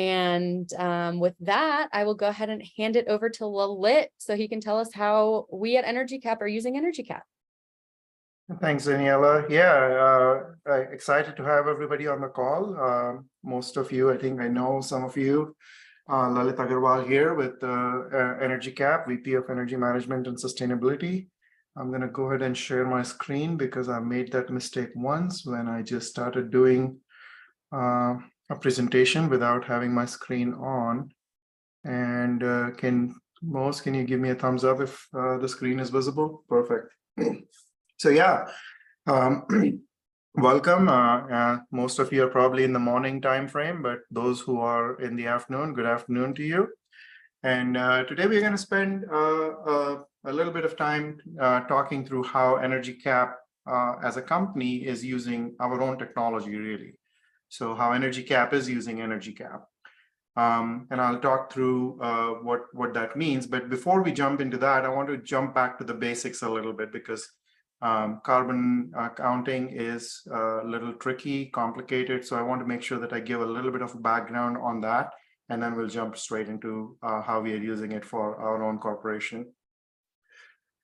And with that, I will go ahead and hand it over to Lalit so he can tell us how we at EnergyCAP are using EnergyCAP. Thanks, Daniela. Yeah, excited to have everybody on the call. Most of you, I think I know some of you. Lalit Agarwal here with EnergyCAP, VP of Energy Management and Sustainability. I'm going to go ahead and share my screen because I made that mistake once when I just started doing a presentation without having my screen on. And can you give me a thumbs up if the screen is visible? Perfect. So yeah, welcome. Most of you are probably in the morning time frame, but those who are in the afternoon, good afternoon to you. And today we're going to spend a little bit of time talking through how EnergyCAP as a company is using our own technology, really. So how EnergyCAP is using EnergyCAP. And I'll talk through what that means. But before we jump into that, I want to jump back to the basics a little bit because carbon accounting is a little tricky, complicated. So I want to make sure that I give a little bit of background on that, and then we'll jump straight into how we are using it for our own corporation.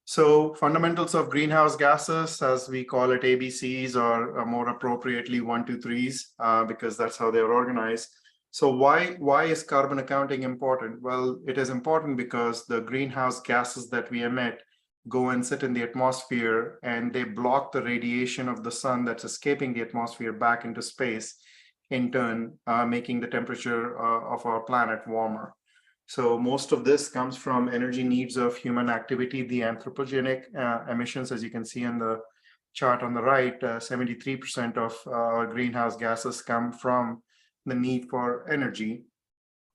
So fundamentals of greenhouse gases, as we call it, ABCs, or more appropriately 1, 2, 3s, because that's how they're organized. So why is carbon accounting important? Well, it is important because the greenhouse gases that we emit go and sit in the atmosphere, and they block the radiation of the sun that's escaping the atmosphere back into space, in turn making the temperature of our planet warmer. So most of this comes from energy needs of human activity, the anthropogenic emissions, as you can see on the chart on the right. 73% of our greenhouse gases come from the need for energy.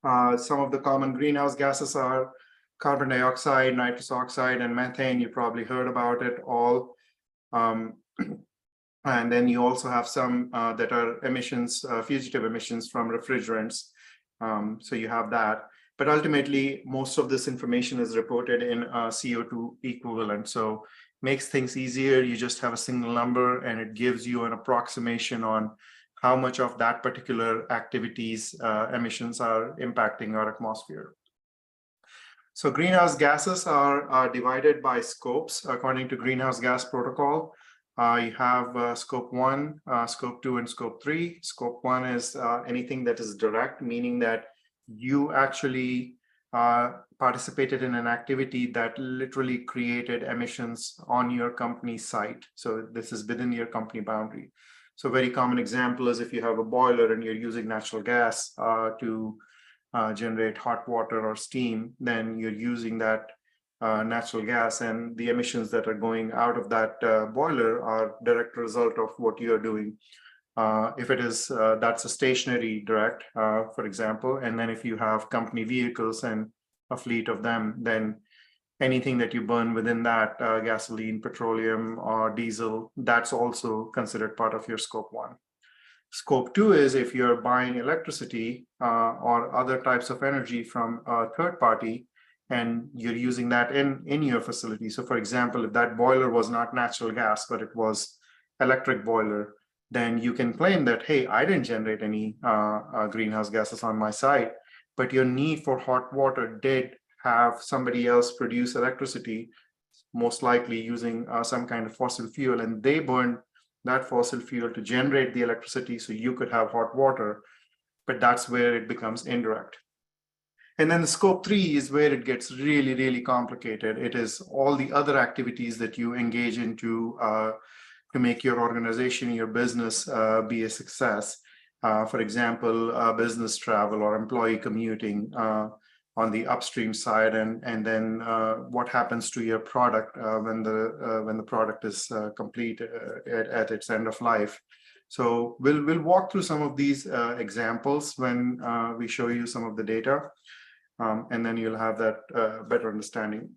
Some of the common greenhouse gases are carbon dioxide, nitrous oxide, and methane. You probably heard about it all. And then you also have some that are emissions, fugitive emissions from refrigerants. So you have that. But ultimately, most of this information is reported in CO2 equivalent. So makes things easier. You just have a single number, and it gives you an approximation on how much of that particular activity's emissions are impacting our atmosphere. So greenhouse gases are divided by scopes according to Greenhouse Gas Protocol. You have scope 1, scope 2, and scope 3. Scope 1 is anything that is direct, meaning that you actually participated in an activity that literally created emissions on your company site. So this is within your company boundary. So a very common example is if you have a boiler and you're using natural gas to generate hot water or steam, then you're using that natural gas, and the emissions that are going out of that boiler are direct result of what you're doing. If it is, that's a stationary direct, for example, and then if you have company vehicles and a fleet of them, then anything that you burn within that, gasoline, petroleum, or diesel, that's also considered part of your scope 1. Scope 2 is if you're buying electricity or other types of energy from a third party, and you're using that in your facility. So for example, if that boiler was not natural gas, but it was electric boiler, then you can claim that, hey, I didn't generate any greenhouse gases on my site, but your need for hot water did have somebody else produce electricity, most likely using some kind of fossil fuel, and they burned that fossil fuel to generate the electricity so you could have hot water, but that's where it becomes indirect. And then the scope 3 is where it gets really, really complicated. It is all the other activities that you engage into to make your organization, your business be a success. For example, business travel or employee commuting on the upstream side, and then what happens to your product when the product is complete at its end of life. So we'll walk through some of these examples when we show you some of the data, and then you'll have that better understanding.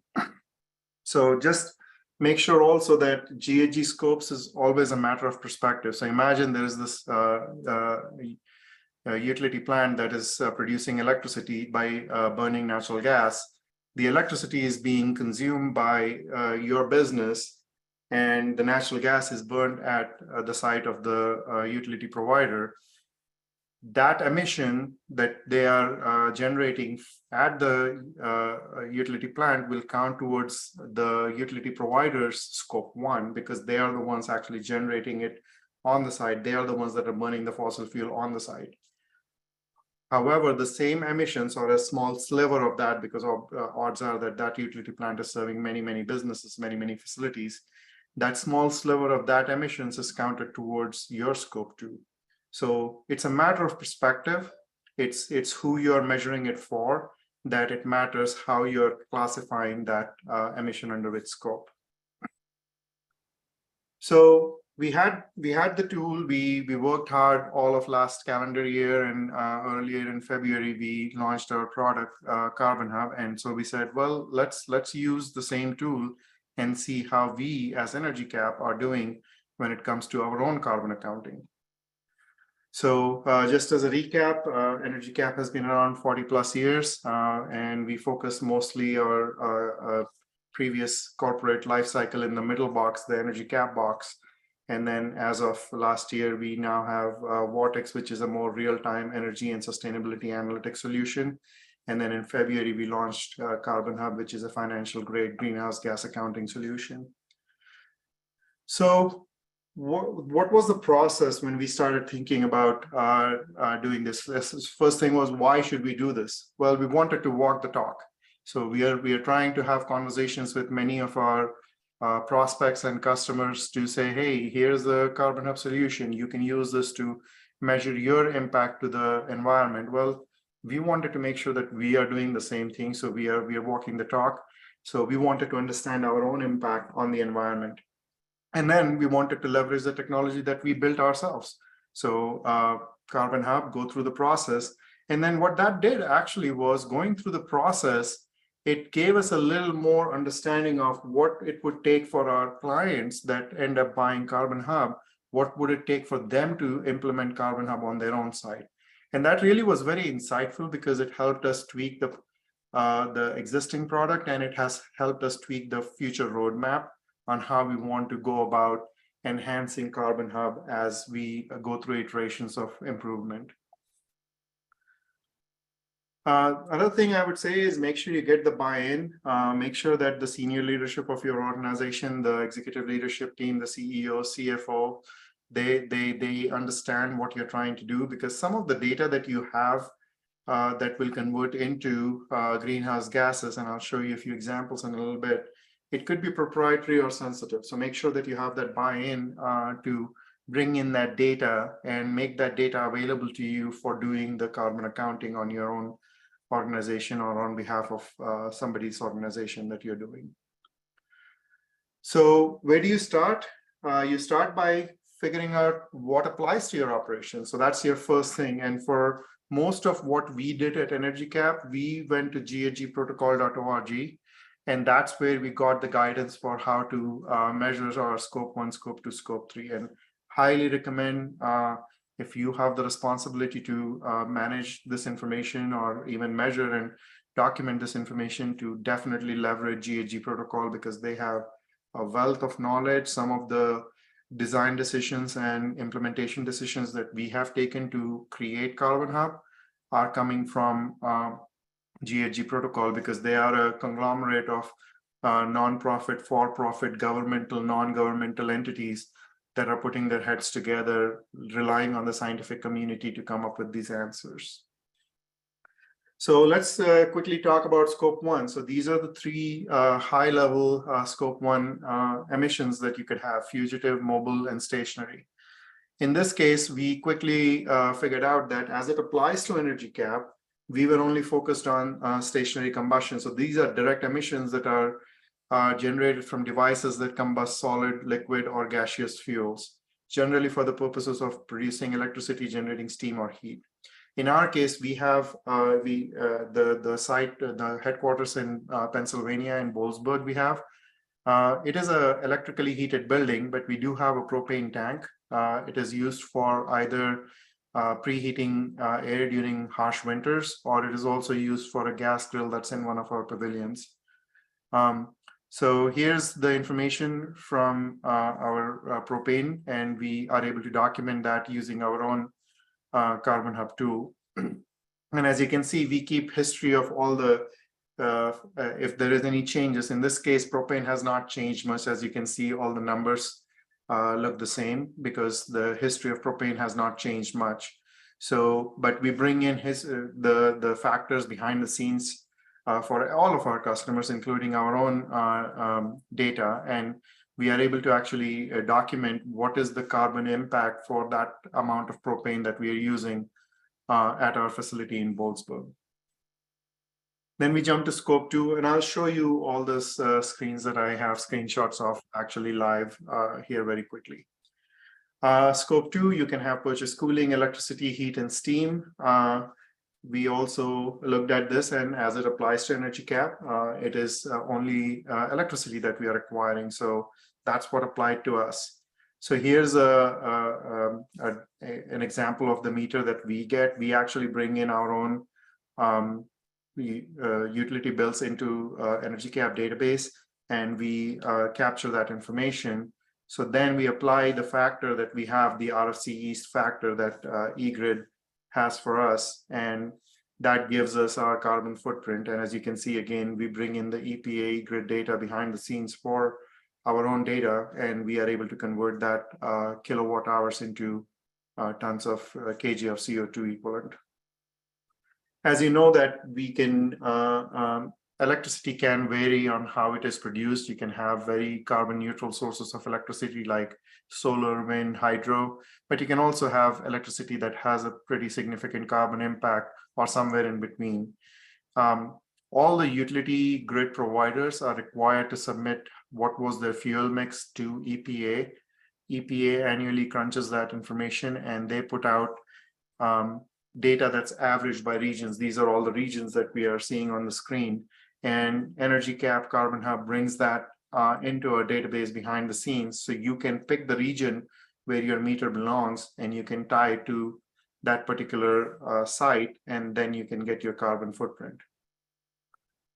So just make sure also that GHG scopes is always a matter of perspective. So imagine there is this utility plant that is producing electricity by burning natural gas. The electricity is being consumed by your business, and the natural gas is burned at the site of the utility provider. that emission that they are generating at the utility plant will count towards the utility provider's scope 1, because they are the ones actually generating it on the site. They are the ones that are burning the fossil fuel on the site. However, the same emissions, or a small sliver of that, because odds are that that utility plant is serving many, many businesses, many, many facilities, that small sliver of that emissions is counted towards your scope 2. So it's a matter of perspective. It's who you're measuring it for, that it matters how you're classifying that emission under which scope. So we had the tool. We worked hard all of last calendar year, and earlier in February we launched our product CarbonHub. And so we said, well, let's use the same tool and see how we as EnergyCAP are doing when it comes to our own carbon accounting. So just as a recap, EnergyCAP has been around 40 plus years, and we focus mostly our previous corporate life cycle in the middle box, the EnergyCAP box. And then as of last year, we now have Vortex, which is a more real-time energy and sustainability analytics solution. And then in February, we launched CarbonHub, which is a financial grade greenhouse gas accounting solution. So what was the process when we started thinking about doing this? First thing was, why should we do this? Well, we wanted to walk the talk. So we are trying to have conversations with many of our prospects and customers to say, hey, here's the CarbonHub solution. You can use this to measure your impact to the environment. Well, we wanted to make sure that we are doing the same thing. So we are walking the talk. So we wanted to understand our own impact on the environment. And then we wanted to leverage the technology that we built ourselves. So CarbonHub, go through the process. And then what that did actually was, going through the process, it gave us a little more understanding of what it would take for our clients that end up buying CarbonHub. What would it take for them to implement CarbonHub on their own site? And that really was very insightful, because it helped us tweak the existing product, and it has helped us tweak the future roadmap on how we want to go about enhancing CarbonHub as we go through iterations of improvement. Another thing I would say is, make sure you get the buy-in. Make sure that the senior leadership of your organization, the executive leadership team, the CEO, CFO, they understand what you're trying to do, because some of the data that you have that will convert into greenhouse gases, and I'll show you a few examples in a little bit, it could be proprietary or sensitive. So make sure that you have that buy-in to bring in that data and make that data available to you for doing the carbon accounting on your own organization or on behalf of somebody's organization that you're doing. So where do you start? You start by figuring out what applies to your operation. So that's your first thing. And for most of what we did at EnergyCAP, we went to ghgprotocol.org. And that's where we got the guidance for how to measure our scope 1, scope 2, scope 3. And highly recommend, if you have the responsibility to manage this information or even measure and document this information, to definitely leverage GHG protocol, because they have a wealth of knowledge. Some of the design decisions and implementation decisions that we have taken to create CarbonHub are coming from GHG protocol, because they are a conglomerate of non-profit, for-profit, governmental, non-governmental entities that are putting their heads together, relying on the scientific community to come up with these answers. So let's quickly talk about scope 1. So these are the three high-level scope 1 emissions that you could have: fugitive, mobile, and stationary. In this case, we quickly figured out that as it applies to EnergyCAP, we were only focused on stationary combustion. So these are direct emissions that are generated from devices that combust solid, liquid, or gaseous fuels, generally for the purposes of producing electricity, generating steam or heat. In our case, we have the site, the headquarters in Pennsylvania, in Boalsburg. We have it is a electrically heated building, but we do have a propane tank. It is used for either preheating air during harsh winters, or it is also used for a gas grill that's in one of our pavilions. So here's the information from our propane, and we are able to document that using our own CarbonHub tool. And as you can see, we keep history of all the, if there is any changes. In this case, propane has not changed much. As you can see, all the numbers look the same because the history of propane has not changed much. So, but we bring in the factors behind the scenes for all of our customers, including our own data, and we are able to actually document what is the carbon impact for that amount of propane that we are using at our facility in Boalsburg. Then we jump to scope 2, and I'll show you all those screens that I have screenshots of actually live here very quickly. Scope 2, you can have purchase cooling, electricity, heat, and steam. We also looked at this, and as it applies to EnergyCAP, it is only electricity that we are acquiring. So that's what applied to us. So here's an example of the meter that we get. We actually bring in our own utility bills into EnergyCAP database, and we capture that information. So then we apply the factor that we have, the RFC East factor that eGrid has for us, and that gives us our carbon footprint. And as you can see, again, we bring in the EPA grid data behind the scenes for our own data, and we are able to convert that kilowatt hours into tons of kg of CO2 equivalent. As you know that we can, electricity can vary on how it is produced. You can have very carbon neutral sources of electricity like solar, wind, hydro, but you can also have electricity that has a pretty significant carbon impact or somewhere in between. All the utility grid providers are required to submit what was their fuel mix to EPA. EPA annually crunches that information, and they put out data that's averaged by regions. These are all the regions that we are seeing on the screen. And EnergyCAP CarbonHub brings that into a database behind the scenes. So you can pick the region where your meter belongs, and you can tie it to that particular site, and then you can get your carbon footprint.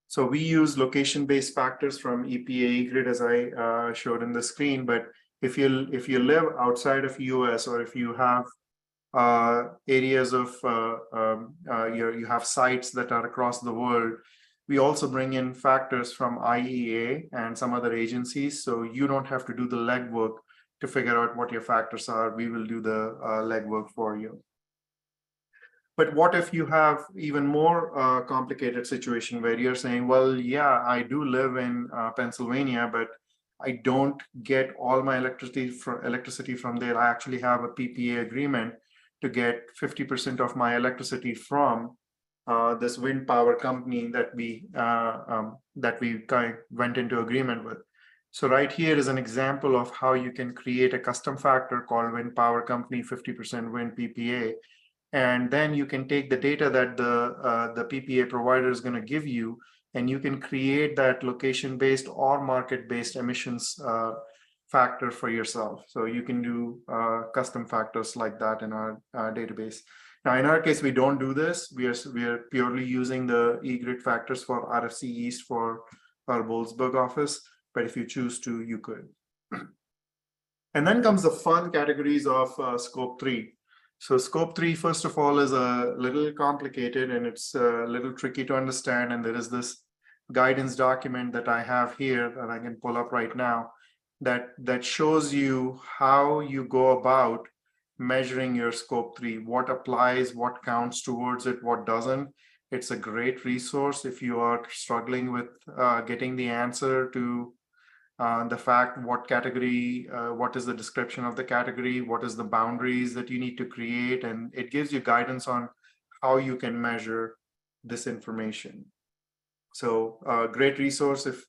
So we use location-based factors from EPA grid, as I showed in the screen. But if you live outside of US, or if you have areas of you have sites that are across the world, we also bring in factors from IEA and some other agencies. So you don't have to do the legwork to figure out what your factors are. We will do the legwork for you. But what if you have even more complicated situation where you're saying, well, yeah, I do live in Pennsylvania, but I don't get all my electricity from there. I actually have a PPA agreement to get 50% of my electricity from this wind power company that we went into agreement with. So right here is an example of how you can create a custom factor called wind power company 50% wind PPA. And then you can take the data that the PPA provider is going to give you, and you can create that location-based or market-based emissions factor for yourself. So you can do custom factors like that in our database. Now, in our case, we don't do this. We are purely using the eGrid factors for RFC East for our Boalsburg office. But if you choose to, you could. And then comes the fun categories of Scope 3. So Scope 3, first of all, is a little complicated, and it's a little tricky to understand. And there is this guidance document that I have here that I can pull up right now that shows you how you go about measuring your Scope 3, what applies, what counts towards it, what doesn't. It's a great resource if you are struggling with getting the answer to the fact what category, what is the description of the category, what is the boundaries that you need to create, and it gives you guidance on how you can measure this information. So great resource if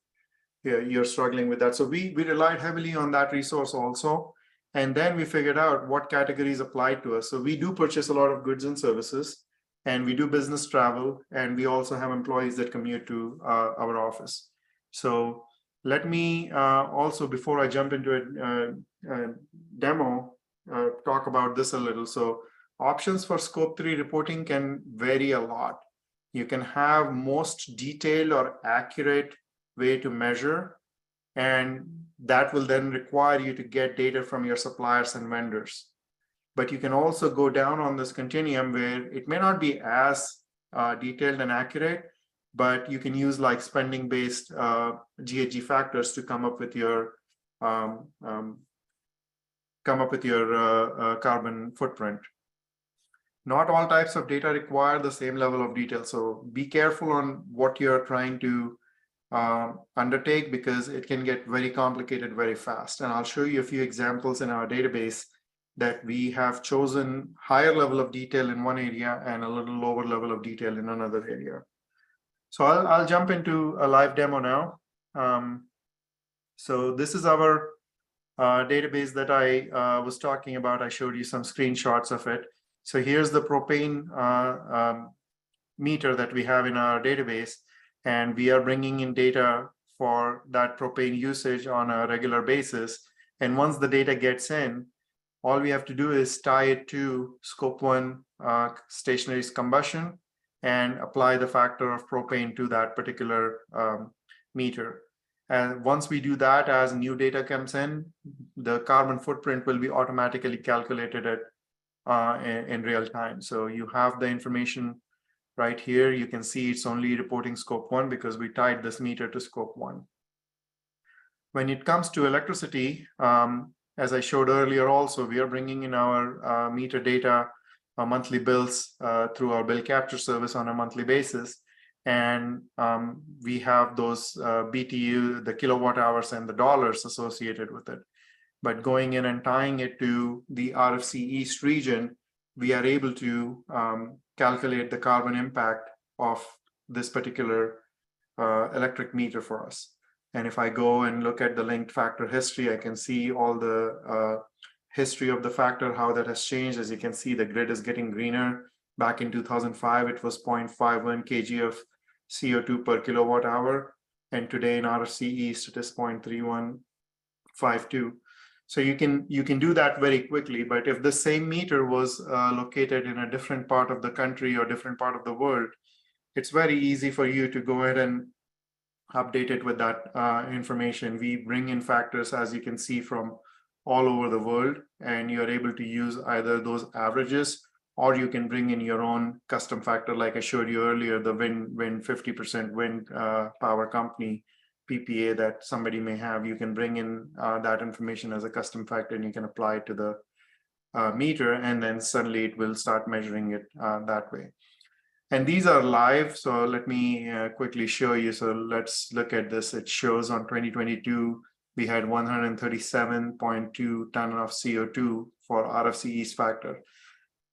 you're struggling with that. So we relied heavily on that resource also. And then we figured out what categories apply to us. So we do purchase a lot of goods and services, and we do business travel, and we also have employees that commute to our office. So let me also, before I jump into a demo, talk about this a little. So options for Scope 3 reporting can vary a lot. You can have most detailed or accurate way to measure, and that will then require you to get data from your suppliers and vendors. But you can also go down on this continuum where it may not be as detailed and accurate, but you can use like spending-based GHG factors to come up with your carbon footprint. Not all types of data require the same level of detail, so be careful on what you're trying to undertake, because it can get very complicated very fast. And I'll show you a few examples in our database that we have chosen higher level of detail in one area and a little lower level of detail in another area. So I'll jump into a live demo now. So this is our database that I was talking about. I showed you some screenshots of it. So here's the propane meter that we have in our database, and we are bringing in data for that propane usage on a regular basis. And once the data gets in, all we have to do is tie it to scope 1 stationary combustion and apply the factor of propane to that particular meter. And once we do that, as new data comes in, the carbon footprint will be automatically calculated in real time. So you have the information right here. You can see it's only reporting scope 1 because we tied this meter to scope 1. When it comes to electricity, as I showed earlier also, we are bringing in our meter data, monthly bills through our bill capture service on a monthly basis. And we have those BTU, the kilowatt hours and the dollars associated with it. But going in and tying it to the RFC East region, we are able to calculate the carbon impact of this particular electric meter for us. And if I go and look at the linked factor history, I can see all the history of the factor, how that has changed. As you can see, the grid is getting greener. Back in 2005, it was 0.51 kg of CO2 per kilowatt hour. And today in RFC East, it is 0.3152. So you can do that very quickly. But if the same meter was located in a different part of the country or different part of the world, it's very easy for you to go ahead and update it with that information. We bring in factors, as you can see, from all over the world, and you're able to use either those averages, or you can bring in your own custom factor, like I showed you earlier, the wind 50% wind power company PPA that somebody may have. You can bring in that information as a custom factor, and you can apply it to the meter, and then suddenly it will start measuring it that way. And these are live, so let me quickly show you. So let's look at this. It shows on 2022, we had 137.2 ton of CO2 for RFC East factor.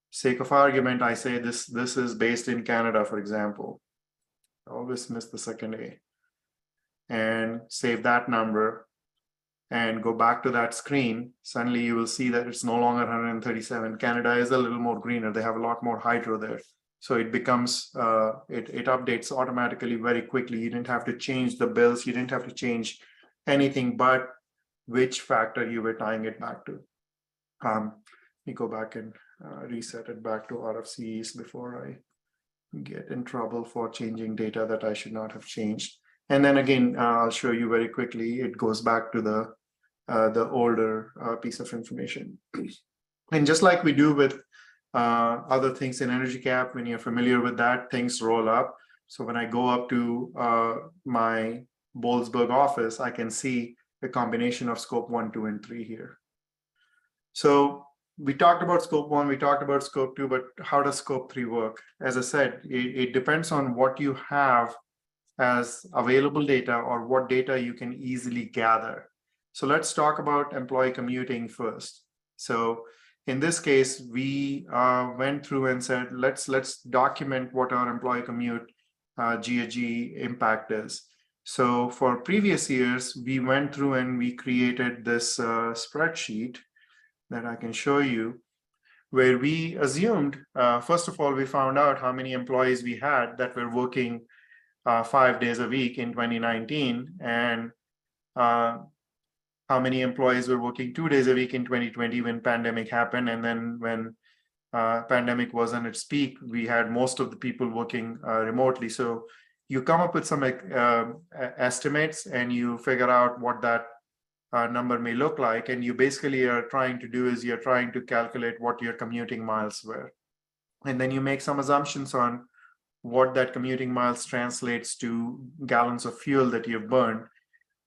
Sake of argument, I say this is based in Canada, for example. I always miss the second A. And save that number and go back to that screen. Suddenly you will see that it's no longer 137. Canada is a little more greener. They have a lot more hydro there. So it becomes, it updates automatically very quickly. You didn't have to change the bills. You didn't have to change anything but which factor you were tying it back to. Let me go back and reset it back to RFCs before I get in trouble for changing data that I should not have changed. And then again, I'll show you very quickly. It goes back to the older piece of information. And just like we do with other things in EnergyCAP, when you're familiar with that, things roll up. So when I go up to my Boalsburg office, I can see the combination of scope 1, 2, and 3 here. So we talked about scope 1, we talked about scope 2, but how does scope 3 work? As I said, it depends on what you have as available data or what data you can easily gather. So let's talk about employee commuting first. So in this case, we went through and said, let's document what our employee commute GHG impact is. So for previous years, we went through and we created this spreadsheet that I can show you, where we assumed, first of all, we found out how many employees we had that were working 5 days a week in 2019, and how many employees were working 2 days a week in 2020 when pandemic happened. And then when pandemic was on its peak, we had most of the people working remotely. So you come up with some estimates and you figure out what that number may look like. And you basically are trying to do is you're trying to calculate what your commuting miles were. And then you make some assumptions on what that commuting miles translates to gallons of fuel that you've burned.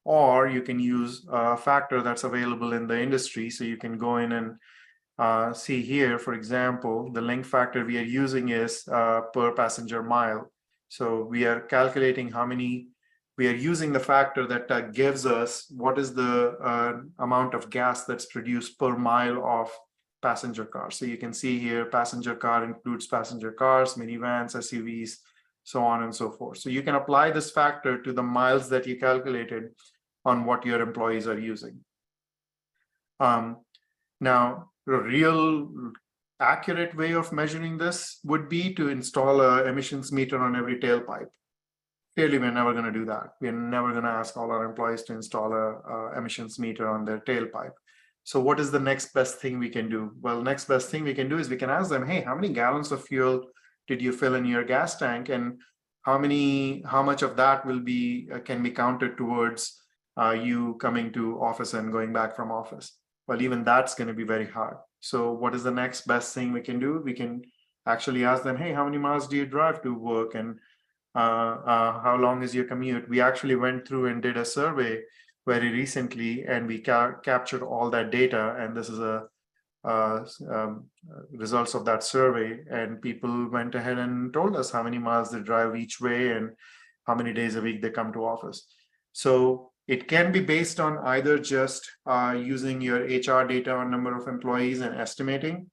Or you can use a factor that's available in the industry. So you can go in and see here, for example, the link factor we are using is per passenger mile. So we are calculating how many, we are using the factor that gives us what is the amount of gas that's produced per mile of passenger cars. So you can see here, passenger car includes passenger cars, minivans, SUVs, so on and so forth. So you can apply this factor to the miles that you calculated on what your employees are using. Now, a real accurate way of measuring this would be to install an emissions meter on every tailpipe. Clearly, we're never going to do that. We're never going to ask all our employees to install a emissions meter on their tailpipe. So what is the next best thing we can do? Well, next best thing we can do is we can ask them, hey, how many gallons of fuel did you fill in your gas tank? And how much of that will be can be counted towards you coming to office and going back from office? Well, even that's going to be very hard. So what is the next best thing we can do? We can actually ask them, hey, how many miles do you drive to work? And how long is your commute? We actually went through and did a survey very recently, and we captured all that data. And this is results of that survey. And people went ahead and told us how many miles they drive each way and how many days a week they come to office. So it can be based on either just using your HR data on number of employees and estimating,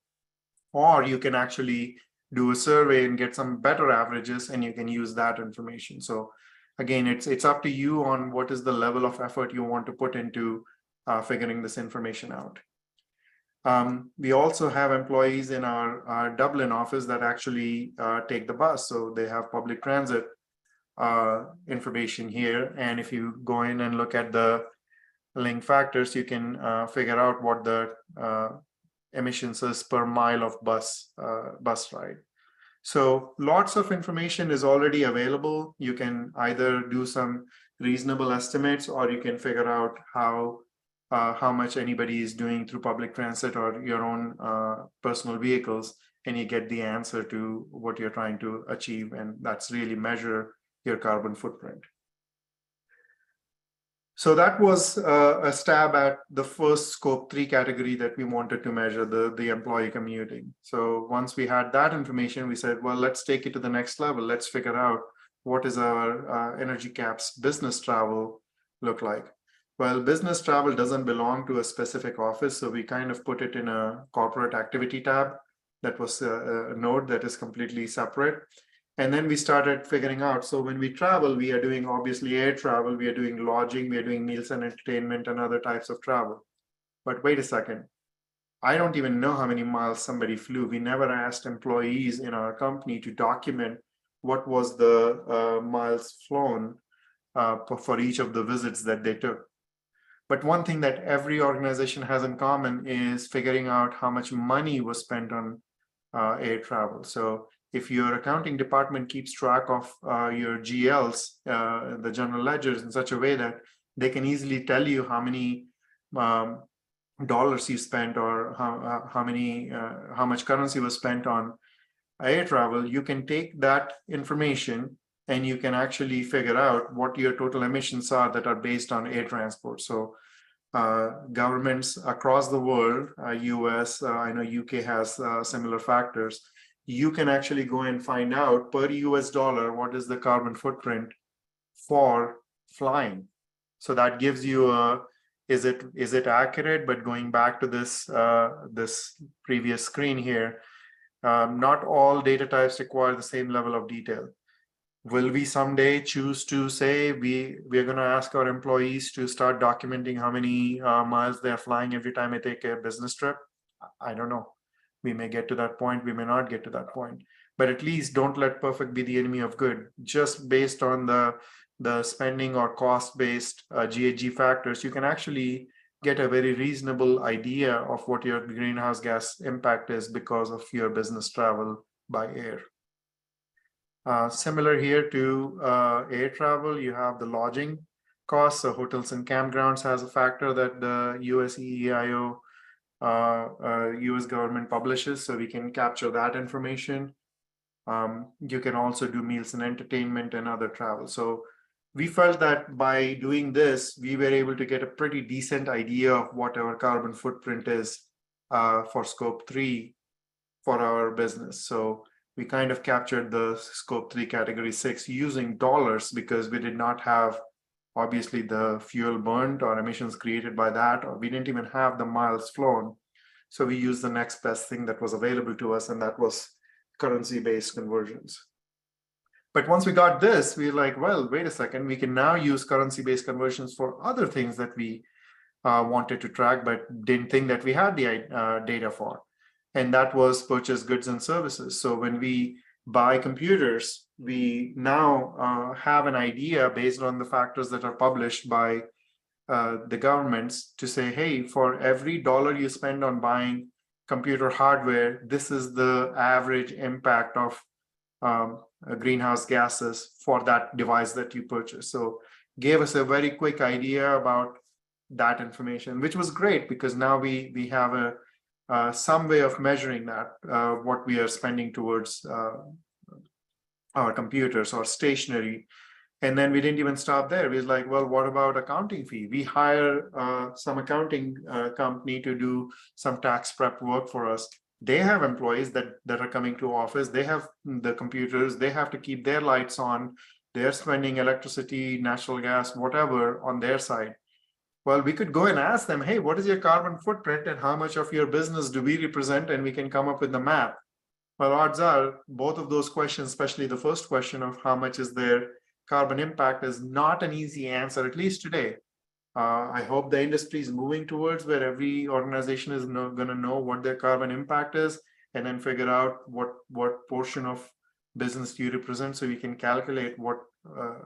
or you can actually do a survey and get some better averages, and you can use that information. So again, it's up to you on what is the level of effort you want to put into figuring this information out. We also have employees in our Dublin office that actually take the bus. So they have public transit information here. And if you go in and look at the link factors, you can figure out what the emissions is per mile of bus ride. So lots of information is already available. You can either do some reasonable estimates, or you can figure out how much anybody is doing through public transit or your own personal vehicles, and you get the answer to what you're trying to achieve, and that's really measure your carbon footprint. So that was a stab at the first scope 3 category that we wanted to measure, the employee commuting. So once we had that information, we said, well, let's take it to the next level. Let's figure out what is our EnergyCAP's business travel look like. Well, business travel doesn't belong to a specific office, so we kind of put it in a corporate activity tab. That was a node that is completely separate. And then we started figuring out, so when we travel, we are doing obviously air travel, we are doing lodging, we are doing meals and entertainment and other types of travel. But wait a second, I don't even know how many miles somebody flew. We never asked employees in our company to document what was the miles flown for each of the visits that they took. But one thing that every organization has in common is figuring out how much money was spent on air travel. So if your accounting department keeps track of your GLs, the general ledgers, in such a way that they can easily tell you how many dollars you spent, or how much currency was spent on air travel, you can take that information and you can actually figure out what your total emissions are that are based on air transport. So governments across the world, US, I know UK has similar factors. You can actually go and find out per US dollar what is the carbon footprint for flying. So that gives you a, is it accurate? But going back to this this previous screen here, not all data types require the same level of detail. Will we someday choose to say we're going to ask our employees to start documenting how many miles they're flying every time they take a business trip? I don't know. We may get to that point, we may not get to that point. But at least don't let perfect be the enemy of good. Just based on the spending or cost-based GHG factors, you can actually get a very reasonable idea of what your greenhouse gas impact is because of your business travel by air. Similar here to air travel, you have the lodging. costs. So hotels and campgrounds has a factor that the US EEIO, US government publishes, so we can capture that information. You can also do meals and entertainment and other travel. So we felt that by doing this, we were able to get a pretty decent idea of what our carbon footprint is for scope 3 for our business. So we kind of captured the scope 3 category 6 using dollars, because we did not have obviously the fuel burned or emissions created by that, or we didn't even have the miles flown. So we used the next best thing that was available to us, and that was currency-based conversions. But once we got this, we were like, well, wait a second, we can now use currency-based conversions for other things that we wanted to track, but didn't think that we had the data for. And that was purchase goods and services. So when we buy computers, we now have an idea based on the factors that are published by the governments to say, hey, for every dollar you spend on buying computer hardware, this is the average impact of greenhouse gases for that device that you purchase. So gave us a very quick idea about that information, which was great, because now we have some way of measuring that, what we are spending towards our computers or stationery. And then we didn't even stop there. We was like, well, what about accounting fee? We hire some accounting company to do some tax prep work for us. They have employees that are coming to office. They have the computers. They have to keep their lights on. They're spending electricity, natural gas, whatever on their side. Well, we could go and ask them, hey, what is your carbon footprint and how much of your business do we represent? And we can come up with the map. Well, odds are both of those questions, especially the first question of how much is their carbon impact, is not an easy answer, at least today. I hope the industry is moving towards where every organization is going to know what their carbon impact is, and then figure out what portion of business you represent, so we can calculate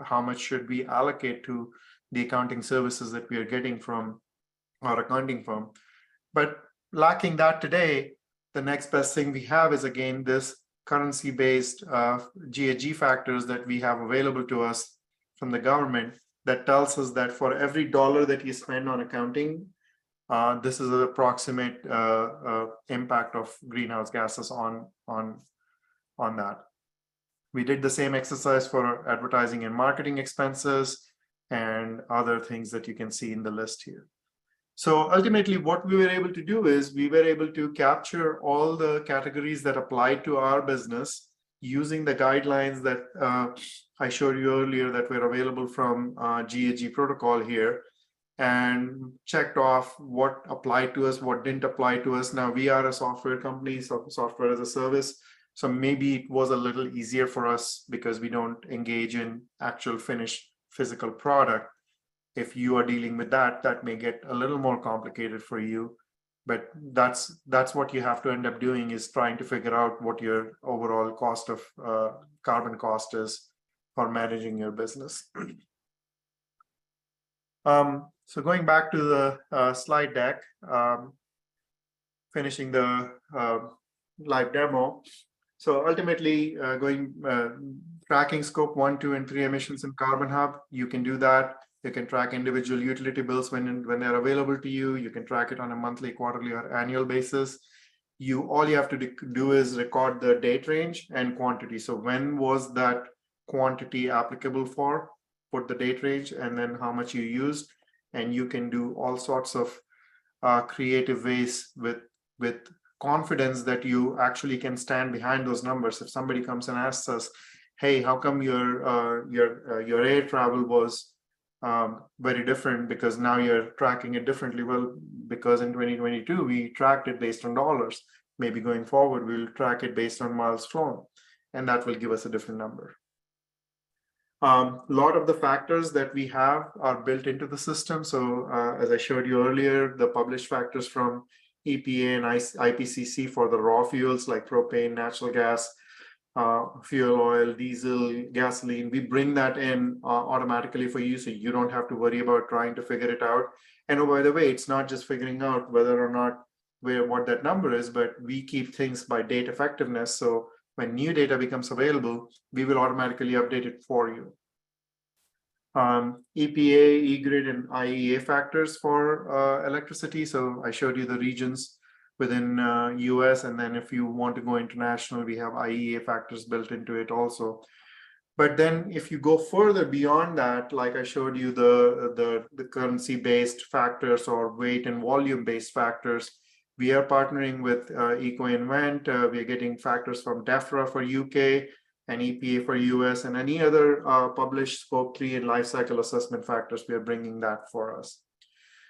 how much should we allocate to the accounting services that we are getting from our accounting firm. But lacking that today, the next best thing we have is, again, this currency-based GHG factors that we have available to us from the government, that tells us that for every dollar that you spend on accounting, this is an approximate impact of greenhouse gases on that. We did the same exercise for advertising and marketing expenses and other things that you can see in the list here. So ultimately, what we were able to do is we were able to capture all the categories that apply to our business using the guidelines that I showed you earlier that were available from GHG protocol here, and checked off what applied to us, what didn't apply to us. Now we are a software company, so software as a service. So maybe it was a little easier for us because we don't engage in actual finished physical product. If you are dealing with that, that may get a little more complicated for you. But that's what you have to end up doing, is trying to figure out what your overall cost of carbon cost is for managing your business. So going back to the slide deck, finishing the live demo. So ultimately, tracking scope 1, 2, and 3 emissions in CarbonHub, you can do that. You can track individual utility bills when they're available to you. You can track it on a monthly, quarterly, or annual basis. All you have to do is record the date range and quantity. So when was that quantity applicable for? Put the date range and then how much you used. And you can do all sorts of creative ways with confidence that you actually can stand behind those numbers. If somebody comes and asks us, hey, how come your air travel was very different, because now you're tracking it differently? Well, because in 2022 we tracked it based on dollars. Maybe going forward we'll track it based on miles flown, and that will give us a different number. A lot of the factors that we have are built into the system. So as I showed you earlier, the published factors from EPA and IPCC for the raw fuels like propane, natural gas, fuel oil, diesel, gasoline, we bring that in automatically for you, so you don't have to worry about trying to figure it out. And oh, by the way, it's not just figuring out whether or not what that number is, but we keep things by date effectiveness. So when new data becomes available, we will automatically update it for you. EPA, E-grid, and IEA factors for electricity. So I showed you the regions within US, and then if you want to go international, we have IEA factors built into it also. But then if you go further beyond that, like I showed you the currency-based factors or weight and volume-based factors, we are partnering with EcoInvent. We are getting factors from DEFRA for UK and EPA for US, and any other published Scope 3 and life cycle assessment factors, we are bringing that for us.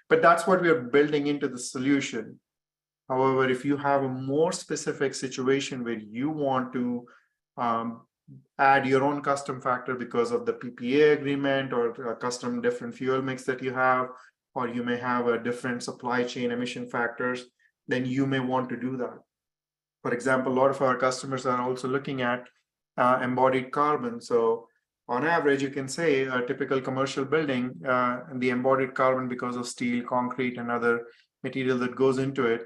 But that's what we are building into the solution. However, if you have a more specific situation where you want to add your own custom factor because of the PPA agreement or a custom different fuel mix that you have, or you may have a different supply chain emission factors, then you may want to do that. For example, a lot of our customers are also looking at embodied carbon. So on average, you can say a typical commercial building, the embodied carbon, because of steel, concrete, and other material that goes into it,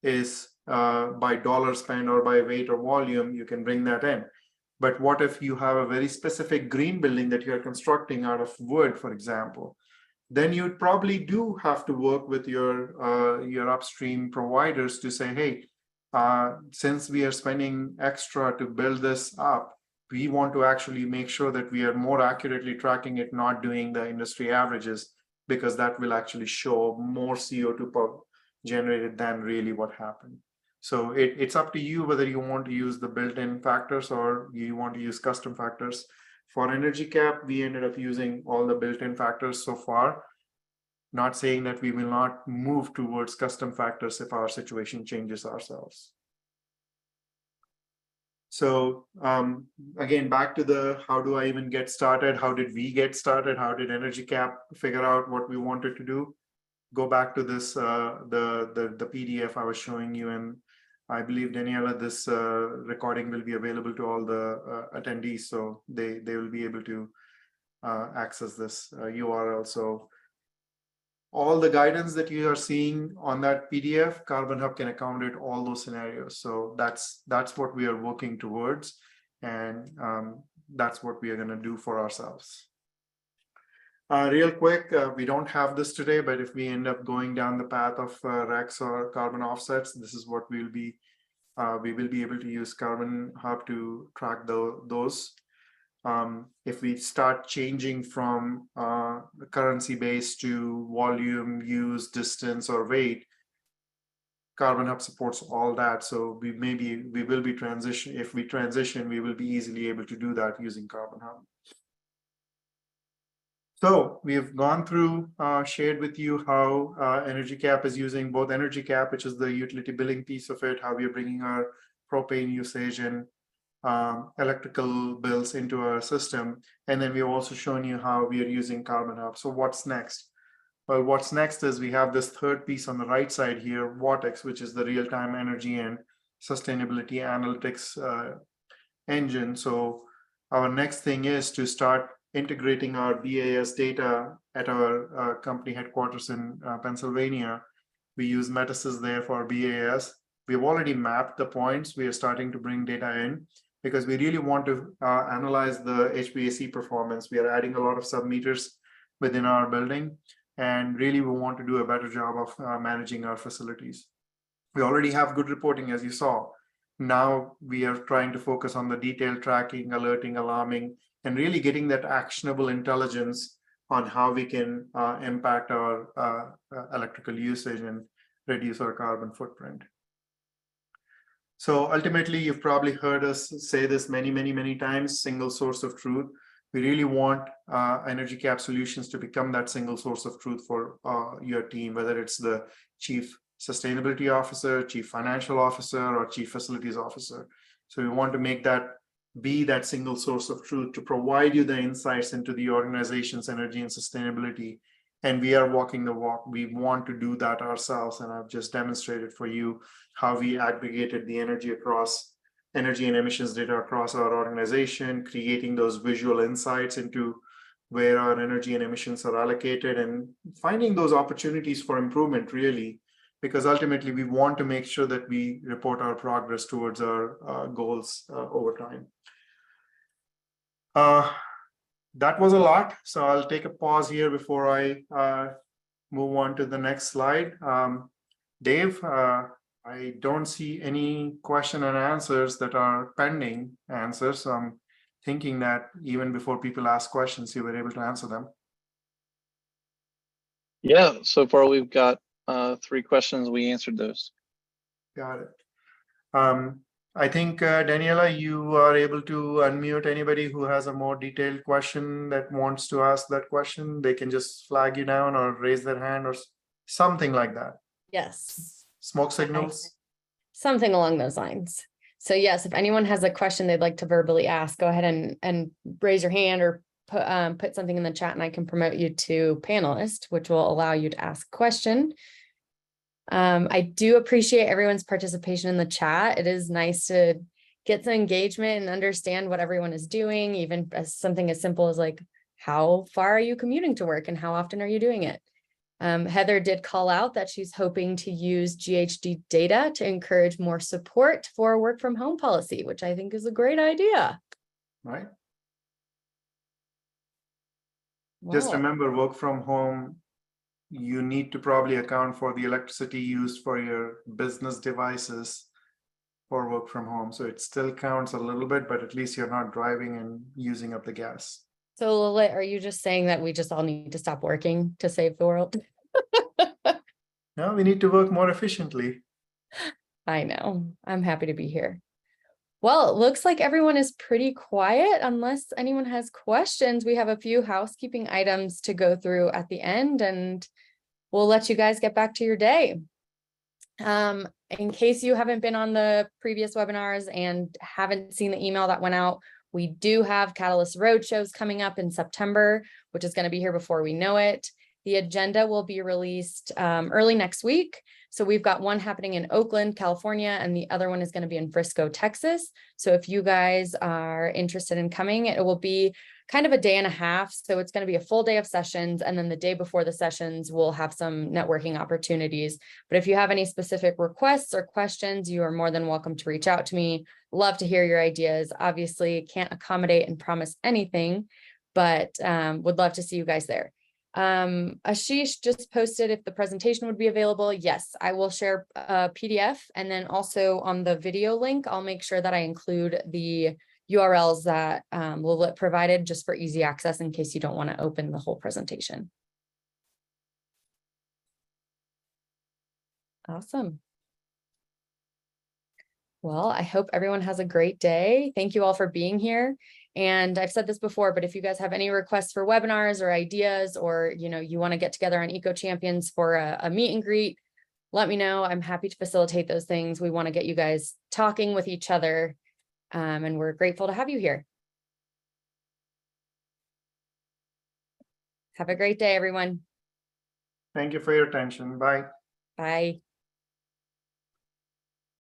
is by dollar spend or by weight or volume, you can bring that in. But what if you have a very specific green building that you're constructing out of wood, for example? Then you probably do have to work with your upstream providers to say, hey, since we are spending extra to build this up, we want to actually make sure that we are more accurately tracking it, not doing the industry averages, because that will actually show more CO2 generated than really what happened. So it's up to you whether you want to use the built-in factors or you want to use custom factors. For EnergyCAP, we ended up using all the built-in factors so far, not saying that we will not move towards custom factors if our situation changes ourselves. So again, back to the how do I even get started? How did we get started? How did EnergyCAP figure out what we wanted to do? Go back to this, the PDF I was showing you, and I believe, Daniela, this recording will be available to all the attendees, so they will be able to access this URL. So all the guidance that you are seeing on that PDF, CarbonHub can accommodate all those scenarios. So that's what we are working towards, and that's what we are going to do for ourselves. Real quick, we don't have this today, but if we end up going down the path of RECs or carbon offsets, this is what we will be able to use CarbonHub to track those. If we start changing from currency-based to volume, use, distance, or weight, CarbonHub supports all that. So we will be transition. If we transition, we will be easily able to do that using CarbonHub. So we have gone through, shared with you how EnergyCAP is using both EnergyCAP, which is the utility billing piece of it, how we are bringing our propane usage and electrical bills into our system. And then we've also shown you how we are using CarbonHub. So what's next? Well, what's next is we have this third piece on the right side here, Vortex, which is the real-time energy and sustainability analytics engine. So our next thing is to start integrating our BAS data at our company headquarters in Pennsylvania. We use Metasys there for BAS. We've already mapped the points. We are starting to bring data in because we really want to analyze the HVAC performance. We are adding a lot of sub-meters within our building, and really we want to do a better job of managing our facilities. We already have good reporting, as you saw. Now we are trying to focus on the detailed tracking, alerting, alarming, and really getting that actionable intelligence on how we can impact our electrical usage and reduce our carbon footprint. So ultimately, you've probably heard us say this many times, single source of truth. We really want EnergyCAP solutions to become that single source of truth for your team, whether it's the chief sustainability officer, chief financial officer, or chief facilities officer. So we want to make that be that single source of truth to provide you the insights into the organization's energy and sustainability. And we are walking the walk. We want to do that ourselves. And I've just demonstrated for you how we aggregated the energy and emissions data across our organization, creating those visual insights into where our energy and emissions are allocated and finding those opportunities for improvement, really, because ultimately we want to make sure that we report our progress towards our goals over time. that was a lot. So I'll take a pause here before I move on to the next slide. Dave, I don't see any question and answers that are pending answers. So I'm thinking that even before people ask questions, you were able to answer them. Yeah, so far we've got 3 questions. We answered those. Got it. I think, Daniela, you are able to unmute anybody who has a more detailed question that wants to ask that question. They can just flag you down or raise their hand or something like that. Yes. Smoke signals. Something along those lines. So yes, if anyone has a question they'd like to verbally ask, go ahead and raise your hand or put something in the chat and I can promote you to panelist, which will allow you to ask a question. I do appreciate everyone's participation in the chat. It is nice to get some engagement and understand what everyone is doing, even as something as simple as like, how far are you commuting to work and how often are you doing it? Heather did call out that she's hoping to use GHG data to encourage more support for work from home policy, which I think is a great idea. Right. Wow. Just remember, work from home, you need to probably account for the electricity used for your business devices for work from home. So it still counts a little bit, but at least you're not driving and using up the gas. So Lalit, are you just saying that we just all need to stop working to save the world? No, we need to work more efficiently. I know. I'm happy to be here. Well, it looks like everyone is pretty quiet unless anyone has questions. We have a few housekeeping items to go through at the end and we'll let you guys get back to your day. In case you haven't been on the previous webinars and haven't seen the email that went out, we do have Catalyst Roadshows coming up in September, which is going to be here before we know it. The agenda will be released early next week. So we've got one happening in Oakland, California, and the other one is going to be in Frisco, Texas. So if you guys are interested in coming, it will be kind of a day and a half. So it's going to be a full day of sessions. And then the day before the sessions, we'll have some networking opportunities. But if you have any specific requests or questions, you are more than welcome to reach out to me. Love to hear your ideas. Obviously, can't accommodate and promise anything, but would love to see you guys there. Ashish just posted if the presentation would be available. Yes, I will share a PDF, and then also on the video link, I'll make sure that I include the URLs that Lalit provided just for easy access in case you don't want to open the whole presentation. Awesome. Well, I hope everyone has a great day. Thank you all for being here. And I've said this before, but if you guys have any requests for webinars or ideas, or you want to get together on Eco Champions for a meet and greet, let me know. I'm happy to facilitate those things. We want to get you guys talking with each other. And we're grateful to have you here. Have a great day, everyone. Thank you for your attention. Bye. Bye.